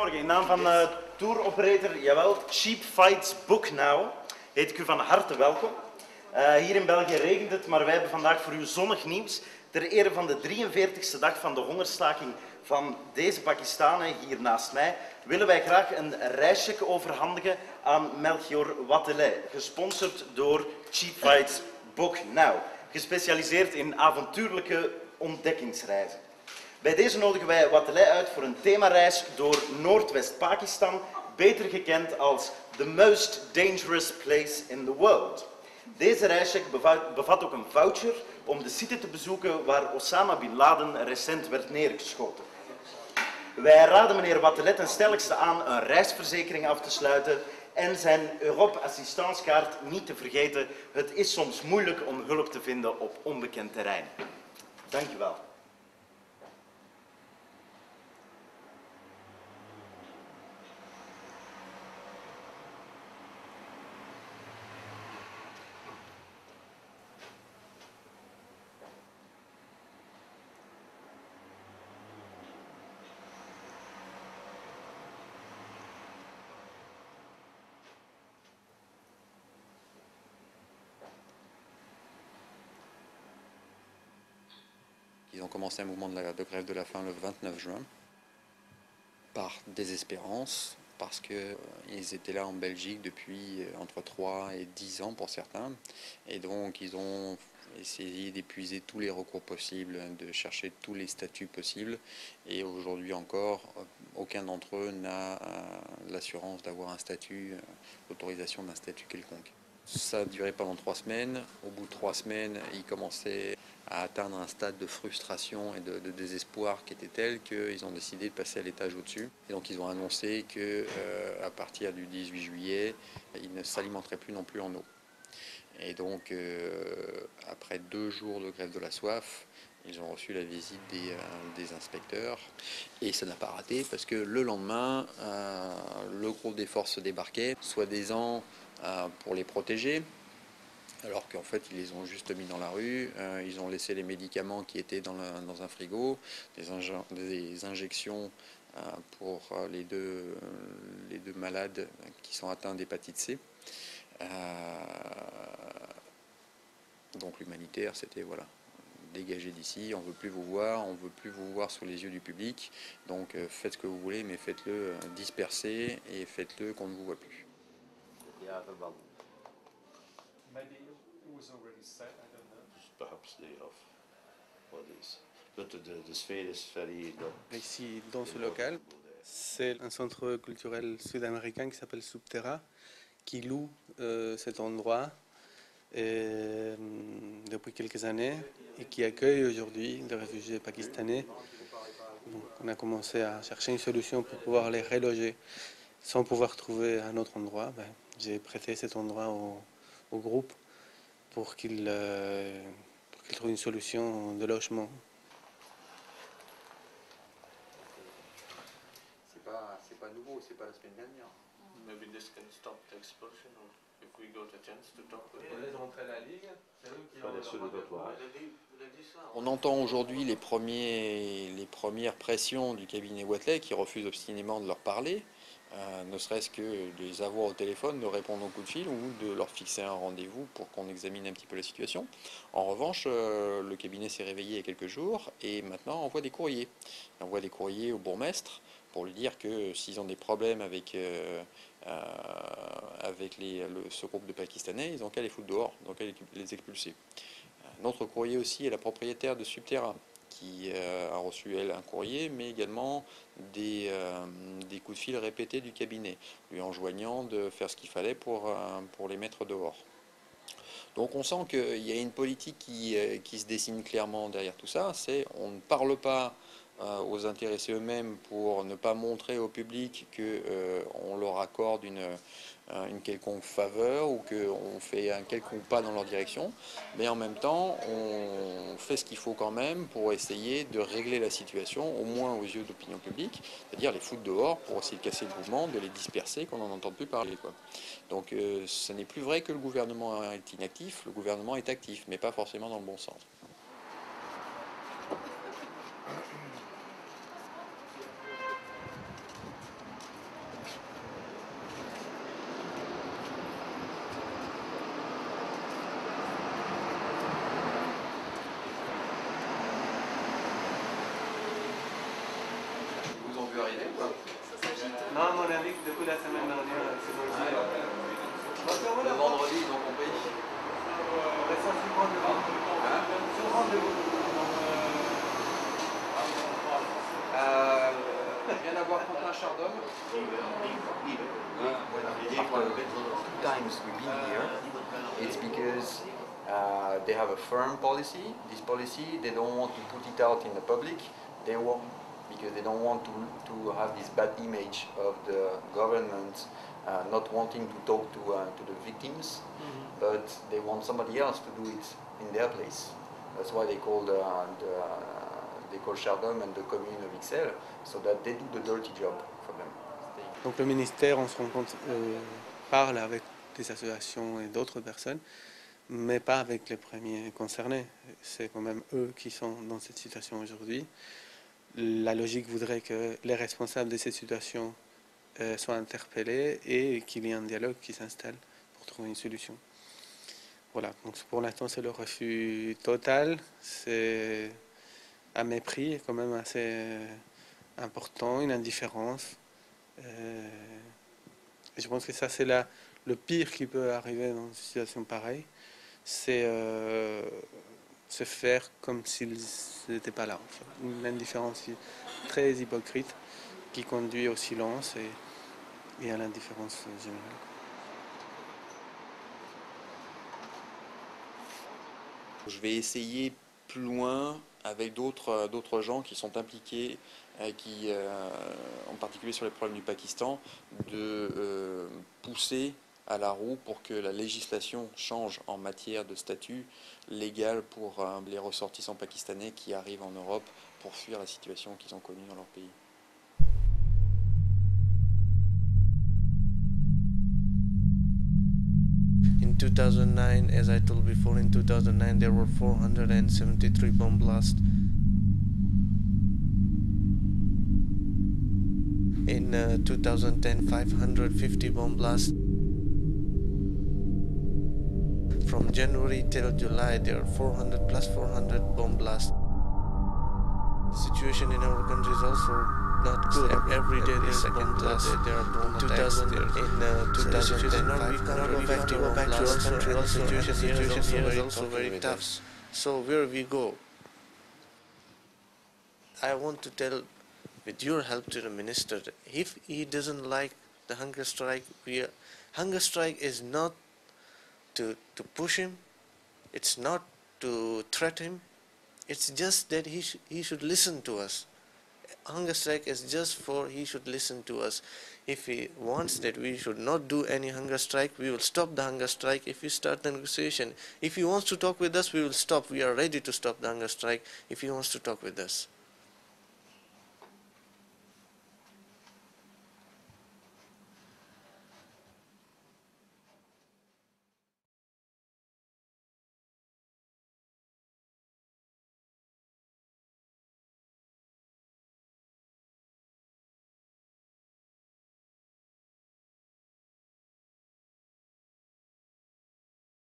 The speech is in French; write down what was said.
Goedemorgen, in naam van tour operator, jawel, Cheap Fights Book Now, heet ik u van harte welkom. Hier in België regent het, maar wij hebben vandaag voor u zonnig nieuws. Ter ere van de 43e dag van de hongerstaking van deze Pakistanen hier naast mij, willen wij graag een reischeck overhandigen aan Melchior Wathelet, gesponsord door Cheap Fights Book Now, gespecialiseerd in avontuurlijke ontdekkingsreizen. Bij deze nodigen wij Wathelet uit voor een themareis door Noordwest-Pakistan, beter gekend als The Most Dangerous Place in the World. Deze reischeck bevat ook een voucher om de site te bezoeken waar Osama Bin Laden recent werd neergeschoten. Wij raden meneer Wathelet ten stelligste aan een reisverzekering af te sluiten en zijn Europe Assistance kaart niet te vergeten. Het is soms moeilijk om hulp te vinden op onbekend terrein. Dank u wel. Ils ont commencé un mouvement de grève de la faim le 29 juin, par désespérance, parce qu'ils étaient là en Belgique depuis entre 3 et 10 ans pour certains, et donc ils ont essayé d'épuiser tous les recours possibles, de chercher tous les statuts possibles, et aujourd'hui encore, aucun d'entre eux n'a l'assurance d'avoir un statut, l'autorisation d'un statut quelconque. Ça a duré pendant 3 semaines. Au bout de 3 semaines, ils commençaient à atteindre un stade de frustration et de désespoir qui était tel qu'ils ont décidé de passer à l'étage au-dessus. Et donc ils ont annoncé qu'à partir du 18 juillet, ils ne s'alimenteraient plus non plus en eau. Et donc après 2 jours de grève de la soif, ils ont reçu la visite des inspecteurs. Et ça n'a pas raté parce que le lendemain, le groupe des forces débarquait, soi-disant pour les protéger, alors qu'en fait ils les ont juste mis dans la rue. Ils ont laissé les médicaments qui étaient dans un frigo, des injections pour les deux malades qui sont atteints d'hépatite C. Donc l'humanitaire, c'était voilà, dégagez d'ici, on ne veut plus vous voir, on ne veut plus vous voir sous les yeux du public, donc faites ce que vous voulez, mais faites-le disperser et faites-le qu'on ne vous voit plus. Maybe it was already set, I don't know. Perhaps they have what is. But the sphere is very. Ici, dans ce local, c'est un centre culturel sud-américain qui s'appelle Subterra, qui loue cet endroit depuis quelques années et qui accueille aujourd'hui des réfugiés pakistanais. Donc, on a commencé à chercher une solution pour pouvoir les reloger sans pouvoir trouver un autre endroit. J'ai prêté cet endroit au groupe pour qu'il trouve une solution de logement. C'est pas nouveau, c'est pas la semaine dernière. Maybe this can stop the explosion, or if we got a chance to talk with On entend aujourd'hui les premières pressions du cabinet Wathelet qui refuse obstinément de leur parler, ne serait-ce que de les avoir au téléphone, de répondre au coup de fil ou de leur fixer un rendez-vous pour qu'on examine un petit peu la situation. En revanche, le cabinet s'est réveillé il y a quelques jours et maintenant envoie des courriers. On envoie des courriers au bourgmestre pour lui dire que s'ils ont des problèmes avec ce groupe de Pakistanais, ils n'ont qu'à les foutre dehors, ils n'ont qu'à les expulser. Notre courrier aussi est la propriétaire de Subterra, qui a reçu, elle, un courrier, mais également des coups de fil répétés du cabinet, lui enjoignant de faire ce qu'il fallait pour les mettre dehors. Donc on sent qu'il y a une politique qui se dessine clairement derrière tout ça, c'est on ne parle pas aux intéressés eux-mêmes pour ne pas montrer au public qu'on leur accorde une quelconque faveur ou qu'on fait un quelconque pas dans leur direction, mais en même temps on fait ce qu'il faut quand même pour essayer de régler la situation, au moins aux yeux de l'opinion publique, c'est-à-dire les foutre dehors pour essayer de casser le mouvement, de les disperser, qu'on n'en entende plus parler, quoi. Donc ce n'est plus vrai que le gouvernement est inactif, le gouvernement est actif, mais pas forcément dans le bon sens. Non, à mon avis, depuis la semaine dernière, c'est bon. Le vendredi, ils ont compris. Rien à voir contre un chardon. Times we've been here, it's because they have a firm policy. This policy, they don't want to put it out in the public. They want, because they don't want to have this bad image of the government not wanting to talk to the victims, but they want somebody else to do it in their place. That's why they call they call Chardom and the commune of Ixelles, so that they do the dirty job for them. Donc le ministère, on se rend compte, parle avec des associations et d'autres personnes, mais pas avec les premiers concernés. C'est quand même eux qui sont dans cette situation aujourd'hui. La logique voudrait que les responsables de cette situation soient interpellés et qu'il y ait un dialogue qui s'installe pour trouver une solution. Voilà, donc pour l'instant c'est le refus total, c'est un mépris quand même assez important, une indifférence. Et je pense que ça c'est le pire qui peut arriver dans une situation pareille, c'est se faire comme s'ils n'étaient pas là. Enfin, une indifférence très hypocrite qui conduit au silence et à l'indifférence générale. Je vais essayer plus loin avec d'autres gens qui sont impliqués, en particulier sur les problèmes du Pakistan, de pousser à la roue pour que la législation change en matière de statut légal pour les ressortissants pakistanais qui arrivent en Europe pour fuir la situation qu'ils ont connue dans leur pays. In 2009, as I told before, in 2009 there were 473 bomb blasts. In 2010, 550 bomb blasts. From January till July, there are 400 plus 400 bomb blasts. The situation in our country is also not good. Every day there's bomb blast. There are drone attacks. In 2010, we can't go back to our country. The situation here is also very tough. So where we go, I want to tell, with your help to the minister, if he doesn't like the hunger strike, hunger strike is not to push him, it's not to threaten him, it's just that he should listen to us. Hunger strike is just for he should listen to us. If he wants that we should not do any hunger strike, we will stop the hunger strike if we start the negotiation. If he wants to talk with us, we will stop. We are ready to stop the hunger strike if he wants to talk with us.